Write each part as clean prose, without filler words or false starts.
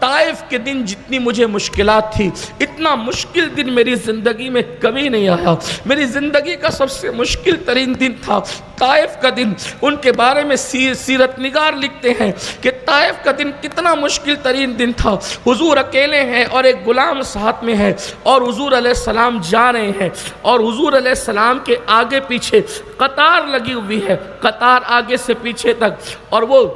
طائف کے دن جتنی مجھے مشکلات تھی اتنا مشکل دن میری زندگی میں کبھی نہیں آیا۔ میری زندگی کا سب سے مشکل ترین دن تھا طائف کا دن۔ ان کے بارے میں سیرت نگار لکھتے ہیں کہ طائف کا دن کتنا مشکل ترین دن تھا۔ حضور اکیلے ہیں اور ایک غلام ساتھ میں ہے، اور حضور علیہ السلام جا رہے ہیں، اور حضور علیہ السلام کے آگے پیچھے قطار لگی ہوئی ہے، قطار آگے سے پیچھے تک، اور وہ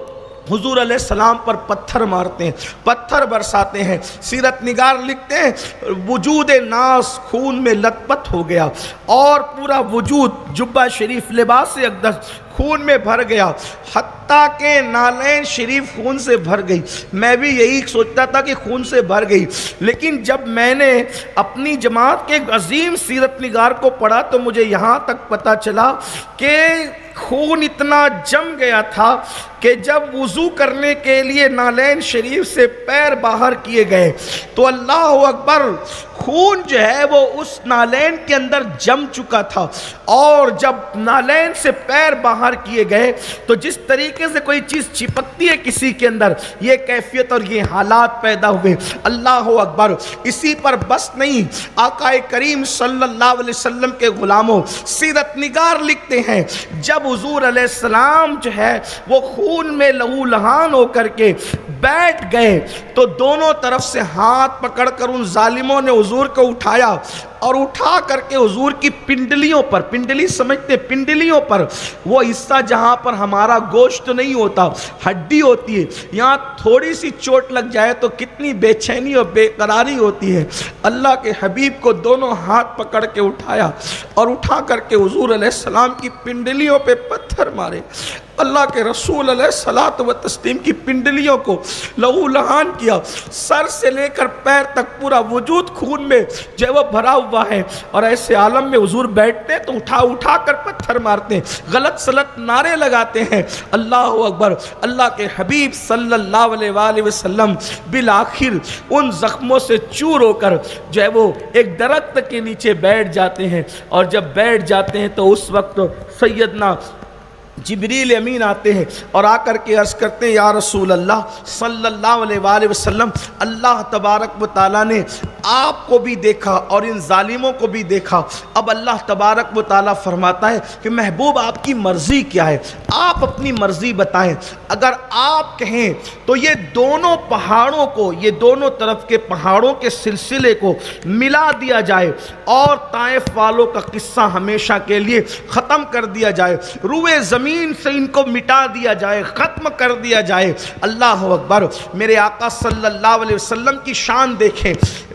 حضور علیہ السلام پر پتھر مارتے ہیں، پتھر برساتے ہیں۔ سیرت نگار لکھتے ہیں وجود ناس خون میں لت پت ہو گیا، اور پورا وجود جبہ شریف لباس اقدس خون میں بھر گیا، حتیٰ کہ نالین شریف خون سے بھر گئی۔ میں بھی یہی سوچتا تھا کہ خون سے بھر گئی، لیکن جب میں نے اپنی جماعت کے ایک عظیم سیرت نگار کو پڑھا تو مجھے یہاں تک پتہ چلا کہ خون اتنا جم گیا تھا کہ جب وضو کرنے کے لیے نالین شریف سے پیر باہر کیے گئے تو اللہ اکبر، خون جو ہے وہ اس نالین کے اندر جم چکا تھا، اور جب نالین سے پیر باہر کیے گئے تو جس طریقے سے کوئی چیز چپکتی ہے کسی کے اندر، یہ کیفیت اور یہ حالات پیدا ہوئے۔ اللہ اکبر۔ اسی پر بس نہیں، آقا کریم صلی اللہ علیہ وسلم کے غلاموں، سیرت نگار لکھتے ہیں جب حضور علیہ السلام جو ہے وہ خون میں لہو لہان ہو کر کے بیٹھ گئے تو دونوں طرف سے ہاتھ پکڑ کر ان ظالموں نے حضور کو اٹھایا، اور اٹھا کر کے حضور کی پنڈلیوں پر، پنڈلی سمجھتے پنڈلیوں پر، وہ حصہ جہاں پر ہمارا گوشت نہیں ہوتا، ہڈی ہوتی ہے، یہاں تھوڑی سی چوٹ لگ جائے تو کتنی بے چینی اور بے قراری ہوتی ہے۔ اللہ کے حبیب کو دونوں ہاتھ پکڑ کے اٹھایا، اور اٹھا کر کے حضور علیہ السلام کی پنڈلیوں پہ پتھر مارے۔ اللہ کے رسول علیہ الصلوۃ والتسلیم کی پنڈلیوں کو لہو لہان کیا، سر سے لے کر پیر تک پورا وجود خون میں جو وہ بھرا ہوا ہے، اور ایسے عالم میں حضور بیٹھتے تو اٹھا کر پتھر مارتے ہیں، غلط سلط نعرے لگاتے ہیں۔ اللہ اکبر۔ اللہ کے حبیب صلی اللہ علیہ وآلہ وسلم بالآخر ان زخموں سے چور ہو کر جو ہے وہ ایک درخت کے نیچے بیٹھ جاتے ہیں، اور جب بیٹھ جاتے ہیں تو اس وقت سیدنا جبریل امین آتے ہیں اور آ کر کے عرض کرتے ہیں یا رسول اللہ صلی اللہ علیہ وآلہ وسلم، اللہ تبارک و تعالیٰ نے آپ کو بھی دیکھا اور ان ظالموں کو بھی دیکھا، اب اللہ تبارک و تعالیٰ فرماتا ہے کہ محبوب آپ کی مرضی کیا ہے، آپ اپنی مرضی بتائیں، اگر آپ کہیں تو یہ دونوں پہاڑوں کو، یہ دونوں طرف کے پہاڑوں کے سلسلے کو ملا دیا جائے اور طائف والوں کا قصہ ہمیشہ کے لیے ختم کر دیا جائے، روئے زمین سے ان کو مٹا دیا جائے، ختم کر دیا جائے۔ اللہ اکبر۔ میرے آقا صلی اللہ علیہ وسلم کی شان دیکھیں،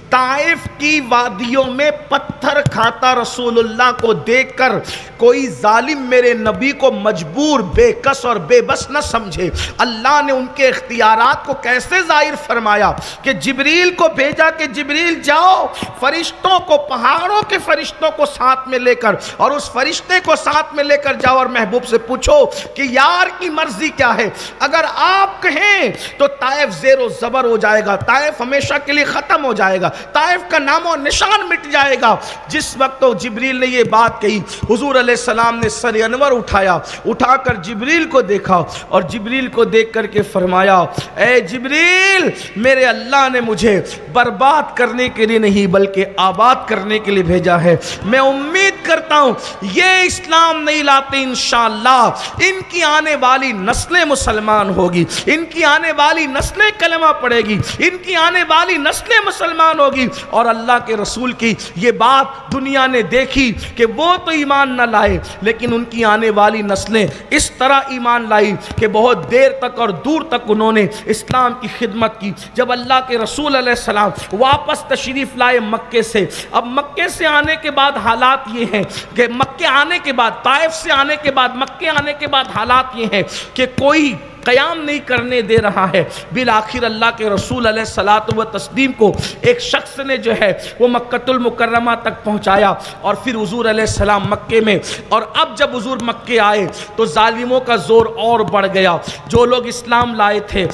طائف کی وادیوں میں پتھر کھاتا رسول اللہ کو دیکھ کر کوئی ظالم میرے نبی کو مجبور، بے کس اور بے بس نہ سمجھے۔ اللہ نے ان کے اختیارات کو کیسے ظاہر فرمایا کہ جبریل کو بھیجا کہ جبریل جاؤ، فرشتوں کو، پہاڑوں کے فرشتوں کو ساتھ میں لے کر، اور اس فرشتے کو ساتھ میں لے کر جاؤ اور محبوب سے پوچھو کہ یار کی مرضی کیا ہے، اگر آپ کہیں تو طائف زیر و زبر ہو جائے گا، طائف ہمیشہ کے لیے ختم ہو جائے گا، طائف کا نام و نشان مٹ جائے گا۔ جس وقت تو جبریل نے یہ بات کہی، حضور علیہ السلام نے سر انور اٹھایا، اٹھا کر جبریل کو دیکھا، اور جبریل کو دیکھ کر کے فرمایا اے جبریل، میرے اللہ نے مجھے برباد کرنے کے لیے نہیں بلکہ آباد کرنے کے لیے بھیجا ہے، میں امید کرتا ہوں یہ اسلام نہیں لاتے انشاءاللہ ان کی آنے والی نسلیں مسلمان ہوگی، ان کی آنے والی نسلیں کلمہ پڑھے گی، ان کی آنے والی نسلیں مسلمان ہوگی۔ اور اللہ کے رسول کی یہ بات دنیا نے دیکھی کہ وہ تو ایمان نہ لائے، لیکن ان کی آنے والی نسلیں اس طرح ایمان لائی کہ بہت دیر تک اور دور تک انہوں نے اسلام کی خدمت کی۔ جب اللہ کے رسول علیہ السلام واپس تشریف لائے مکے سے، اب مکے سے آنے کے بعد حالات یہ ہیں کہ مکے آنے کے بعد، طائف سے آنے کے بعد، مکے آنے کے بعد حالات یہ ہیں کہ کوئی قیام نہیں کرنے دے رہا ہے۔ بالآخر اللہ کے رسول علیہ الصلوۃ والتسلیم کو ایک شخص نے جو ہے وہ مکۃ المکرمہ تک پہنچایا، اور پھر حضور علیہ السلام مکے میں، اور اب جب حضور مکے آئے تو ظالموں کا زور اور بڑھ گیا۔ جو لوگ اسلام لائے تھے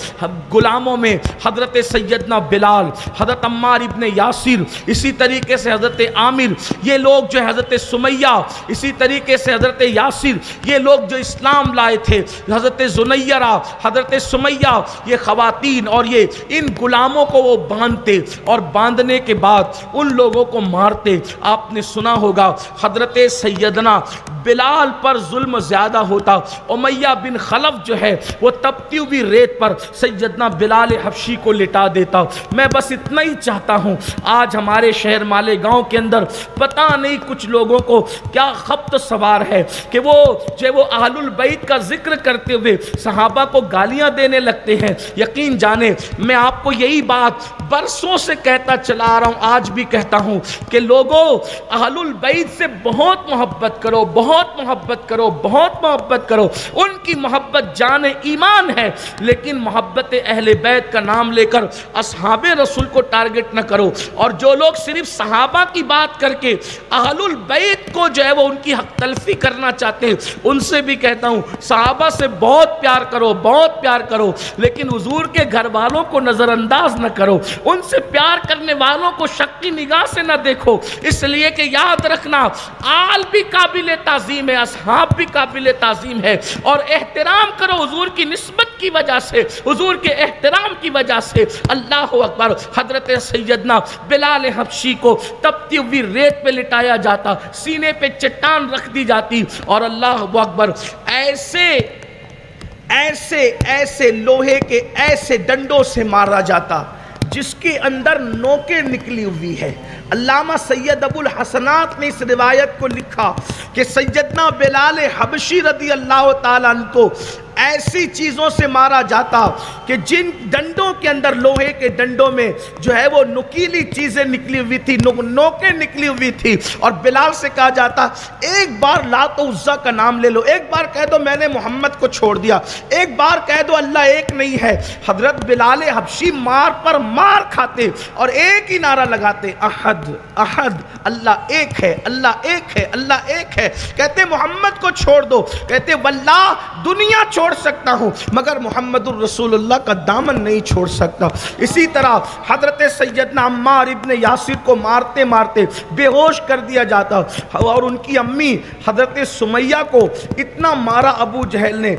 غلاموں میں حضرت سیدنا بلال، حضرت عمار ابن یاسر، اسی طریقے سے حضرت عامر، یہ لوگ جو ہے حضرت سمیہ، اسی طریقے سے حضرت یاسر، یہ لوگ جو اسلام لائے تھے، حضرت زنیرہ، حضرت سمیہ یہ خواتین اور یہ ان غلاموں کو وہ باندھتے اور باندھنے کے بعد ان لوگوں کو مارتے۔ آپ نے سنا ہوگا حضرت سیدنا بلال پر ظلم زیادہ ہوتا، امیہ بن خلف جو ہے وہ تپتی ہوئی ریت پر سیدنا بلال حبشی کو لٹا دیتا۔ میں بس اتنا ہی چاہتا ہوں، آج ہمارے شہر مالیگاؤں کے اندر پتہ نہیں کچھ لوگوں کو کیا خبط سوار ہے کہ وہ اہل البیت کا ذکر کرتے ہوئے صحابہ کو گالیاں دینے لگتے ہیں۔ یقین جانے میں آپ کو یہی بات برسوں سے کہتا چلا آ رہا ہوں، آج بھی کہتا ہوں کہ لوگوں اہل البیت سے بہت محبت کرو، بہت محبت کرو، بہت محبت کرو۔ ان کی محبت جان ایمان ہے، لیکن محبت اہل بیت کا نام لے کر اصحاب رسول کو ٹارگٹ نہ کرو۔ اور جو لوگ صرف صحابہ کی بات کر کے اہل البیت کو جو ہے وہ ان کی حق تلفی کرنا چاہتے ہیں، ان سے بھی کہتا ہوں صحابہ سے بہت پیار کرو، بہت پیار کرو، لیکن حضور کے گھر والوں کو نظر انداز نہ کرو۔ ان سے پیار کرنے والوں کو شک کی نگاہ سے نہ دیکھو، اس لیے کہ یاد رکھنا آل بھی قابل تعظیم ہے، اصحاب بھی قابل تعظیم ہے، اور احترام کرو حضور کی نسبت کی وجہ سے، حضور کے احترام کی وجہ سے۔ اللہ اکبر۔ حضرت سیدنا بلال حبشی کو تپتی ہوئی ریت پہ لٹایا جاتا، سینے پہ چٹان رکھ دی جاتی، اور اللہ اکبر ایسے لوہے کے ایسے ڈنڈوں سے مارا جاتا جس کے اندر نوکیں نکلی ہوئی ہے۔ علامہ سید ابو الحسنات نے اس روایت کو لکھا کہ سیدنا بلال حبشی رضی اللہ تعالیٰ عنہ کو ایسی چیزوں سے مارا جاتا کہ جن ڈنڈوں کے اندر، لوہے کے ڈنڈوں میں جو ہے وہ نکیلی چیزیں نکلی ہوئی تھی، نوکیں نکلی ہوئی تھی، اور بلال سے کہا جاتا ایک بار لات و عزا کا نام لے لو، ایک بار کہہ دو میں نے محمد کو چھوڑ دیا، ایک بار کہہ دو اللہ ایک نہیں ہے۔ حضرت بلال حبشی مار پر مار کھاتے اور ایک ہی نعرہ لگاتے، احد احد، اللہ ایک ہے، اللہ ایک ہے، اللہ ایک ہے۔ کہتے محمد کو چھوڑ دو، کہتے واللہ دنیا چھوڑ سکتا ہوں مگر محمد الرسول اللہ کا دامن نہیں چھوڑ سکتا۔ اسی طرح حضرت سیدنا عمار ابن یاسر کو مارتے مارتے بے ہوش کر دیا جاتا، اور ان کی امی حضرت سمیہ کو اتنا مارا ابو جہل نے،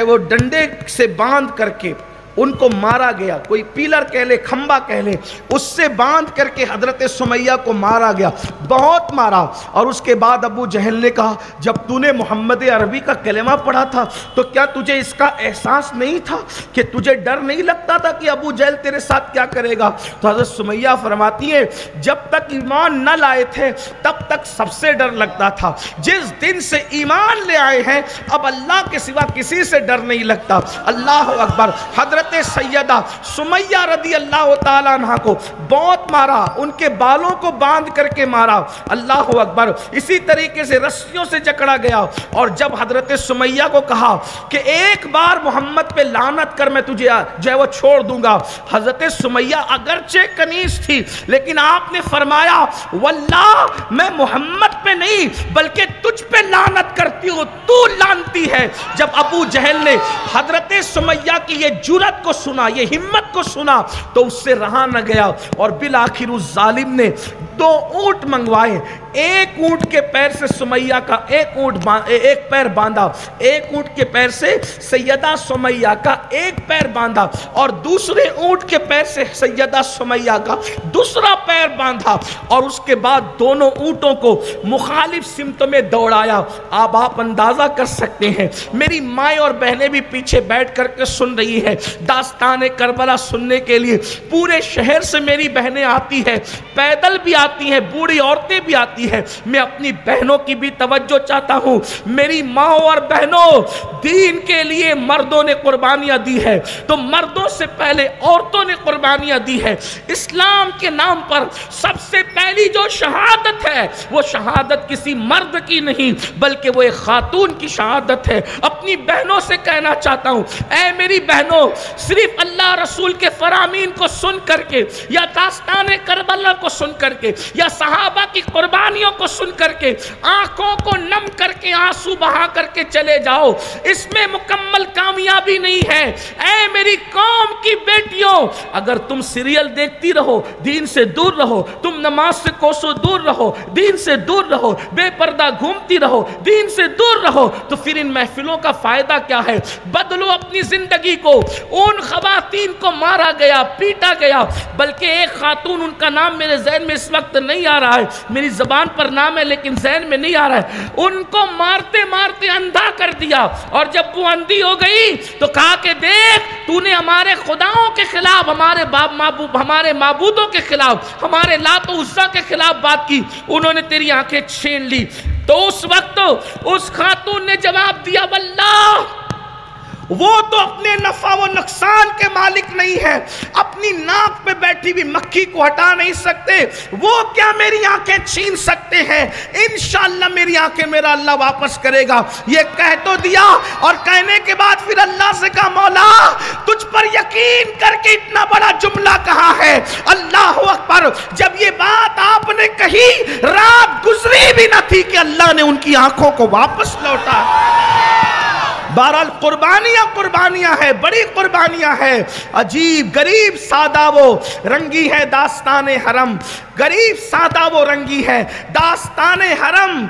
وہ ڈنڈے سے باندھ کر کے ان کو مارا گیا، کوئی پیلر کہہ لے، کھمبا کہہ لے، اس سے باندھ کر کے حضرت سمیہ کو مارا گیا، بہت مارا۔ اور اس کے بعد ابو جہل نے کہا جب تو نے محمد عربی کا کلمہ پڑھا تھا تو کیا تجھے اس کا احساس نہیں تھا، کہ تجھے ڈر نہیں لگتا تھا کہ ابو جہل تیرے ساتھ کیا کرے گا؟ تو حضرت سمیہ فرماتی ہے جب تک ایمان نہ لائے تھے تب تک سب سے ڈر لگتا تھا، جس دن سے ایمان لے آئے ہیں اب اللہ کے سوا کسی سے ڈر نہیں لگتا۔ اللہ اکبر۔ حضرت سیدہ سمیہ رضی اللہ تعالیٰ عنہ کو بہت مارا، ان کے بالوں کو باندھ کر کے مارا، اللہ اکبر۔ اسی طریقے سے رسیوں سے جکڑا گیا، اور جب حضرت سمیہ کو کہا کہ ایک بار محمد پہ لعنت کر میں تجھے جو ہے وہ چھوڑ دوں گا، حضرت سمیہ اگرچہ کنیز تھی لیکن آپ نے فرمایا واللہ میں محمد پہ نہیں بلکہ تجھ پہ لعنت کرتی ہوں، تو لعنتی ہے۔ جب ابو جہل نے حضرت سمیہ کی یہ جرأت کو سنا، یہ ہمت کو سنا، تو اس سے رہا نہ گیا، اور بالآخر اس ظالم نے 2 اونٹ منگوائے، ایک اونٹ کے پیر سے سمیہ کا ایک پیر باندھا، ایک اونٹ کے پیر سے سیدہ سمیہ کا ایک پیر باندھا، اور دوسرے اونٹ کے پیر سے سیدہ سمیہ کا دوسرا پیر باندھا، اور اس کے بعد دونوں اونٹوں کو مخالف سمت میں دوڑایا۔ اب آپ اندازہ کر سکتے ہیں، میری مائیں اور بہنیں بھی پیچھے بیٹھ کر کے سن رہی ہے داستان کربلا سننے کے لیے، پورے شہر سے میری بہنیں آتی ہیں، پیدل بھی آتی ہیں، بوڑھی عورتیں بھی آتی ہیں۔ میں اپنی بہنوں کی بھی توجہ چاہتا ہوں، میری ماں اور بہنوں، دین کے لیے مردوں نے قربانیاں دی ہے تو مردوں سے پہلے عورتوں نے قربانیاں دی ہے۔ اسلام کے نام پر سب سے پہلی جو شہادت ہے وہ شہادت کسی مرد کی نہیں بلکہ وہ ایک خاتون کی شہادت ہے۔ اپنی بہنوں سے کہنا چاہتا ہوں، اے میری بہنوں، صرف اللہ رسول کے فرامین کو سن کر کے یا داستان کربلا کو سن کر کے یا صحابہ کی قربانیوں کو سن کر کے آنکھوں کو نم کر کے آنسو بہا کر کے چلے جاؤ، اس میں مکمل کامیابی نہیں ہے۔ اے میری قوم کی بیٹیوں، اگر تم سیریل دیکھتی رہو، دین سے دور رہو، تم نماز سے کوسوں دور رہو، دین سے دور رہو، بے پردہ گھومتی رہو، دین سے دور رہو، تو پھر ان محفلوں کا فائدہ کیا ہے؟ بدلو اپنی زندگی کو۔ ان خواتین کو مارا گیا، پیٹا گیا، بلکہ ایک خاتون، ان کا نام میرے ذہن میں اس وقت نہیں آ رہا ہے، میری زبان پر نام ہے لیکن ذہن میں نہیں آ رہا ہے، ان کو مارتے مارتے اندھا کر دیا، اور جب وہ اندھی ہو گئی تو کہا کہ دیکھ تو نے ہمارے خداؤں کے خلاف، ہمارے معبودوں کے خلاف، ہمارے لات و عزا کے خلاف بات کی، انہوں نے تیری آنکھیں چھین لی۔ تو اس وقت اس خاتون نے جواب دیا، واللہ وہ تو اپنے نفع و نقصان کے مالک نہیں ہے، اپنی ناک پہ بیٹھی بھی مکھی کو ہٹا نہیں سکتے، وہ کیا میری آنکھیں چھین سکتے ہیں؟ انشاءاللہ میری آنکھیں میرا اللہ واپس کرے گا۔ یہ کہہ تو دیا، اور کہنے کے بعد پھر اللہ سے کہا، مولا تجھ پر یقین کر کے اتنا بڑا جملہ کہا ہے، اللہ اکبر۔ جب یہ بات آپ نے کہی، رات گزری بھی نہ تھی کہ اللہ نے ان کی آنکھوں کو واپس لوٹا۔ بہرحال قربانیاں ہیں، بڑی قربانیاں ہیں، عجیب غریب سادہ وہ رنگی ہے داستان حرم، غریب سادہ وہ رنگی ہے داستان حرم،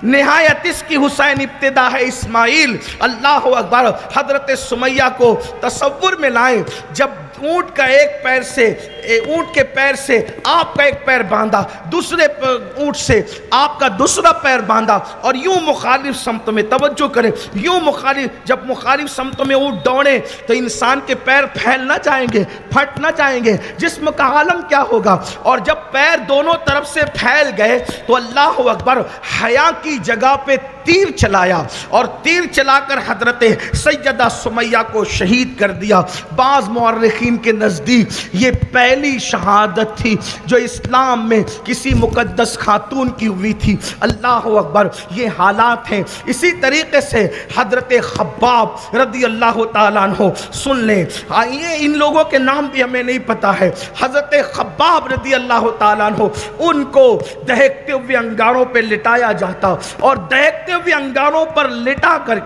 نہایت اس کی حسین ابتدا ہے اسماعیل۔ اللہ اکبر۔ حضرت سمیہ کو تصور میں لائیں، جب اونٹ کے پیر سے آپ کا ایک پیر باندھا، دوسرے اونٹ سے آپ کا دوسرا پیر باندھا، اور یوں مخالف سمت میں، توجہ کریں، یوں جب مخالف سمت میں اونٹ دوڑے تو انسان کے پیر پھیل نہ جائیں گے، پھٹ نہ جائیں گے، جسم کا عالم کیا ہوگا؟ اور جب پیر دونوں طرف سے پھیل گئے تو اللہ اکبر، حیا کی جگہ پہ تیر چلایا، اور تیر چلا کر حضرت سیدہ سمیہ کو شہید کر دیا۔ بعض مورخین کے نزدیک یہ پہلی شہادت تھی جو اسلام میں کسی مقدس خاتون کی ہوئی تھی۔ اللہ اکبر۔ یہ حالات ہیں۔ اسی طریقے سے حضرت خباب رضی اللہ تعالیٰ عنہ، سن لیں، یہ ان لوگوں کے نام بھی ہمیں نہیں پتا ہے، حضرت خباب رضی اللہ تعالیٰ عنہ، ان کو دہکتے ہوئے انگاروں پہ لٹایا جاتا، اور دہکتے ہوئے انگاروں پر لٹا کر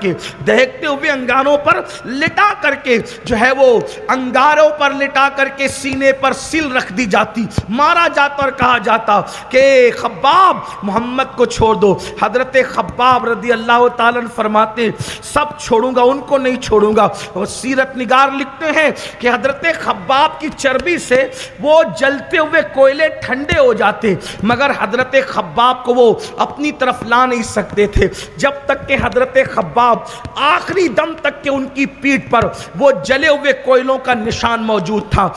کے جو ہے وہ انگاروں پر لٹا کر کے سینے پر سل رکھ دی جاتی، مارا جاتا اور کہا جاتا کہ خباب محمد کو چھوڑ دو۔ حضرت خباب رضی اللہ تعالیٰ عنہ فرماتے، سب چھوڑوں گا، ان کو نہیں چھوڑوں گا۔ اور سیرت نگار لکھتے ہیں کہ حضرت خباب کی چربی سے وہ جلتے ہوئے کوئلے ٹھنڈے ہو جاتے، مگر حضرت خباب کو وہ اپنی طرف لا نہیں سکتے تھے، جب تک کہ حضرت خباب آخری دم تک کہ ان کی پیٹھ پر وہ جلے ہوئے کوئلوں کا نشان موجود تھا۔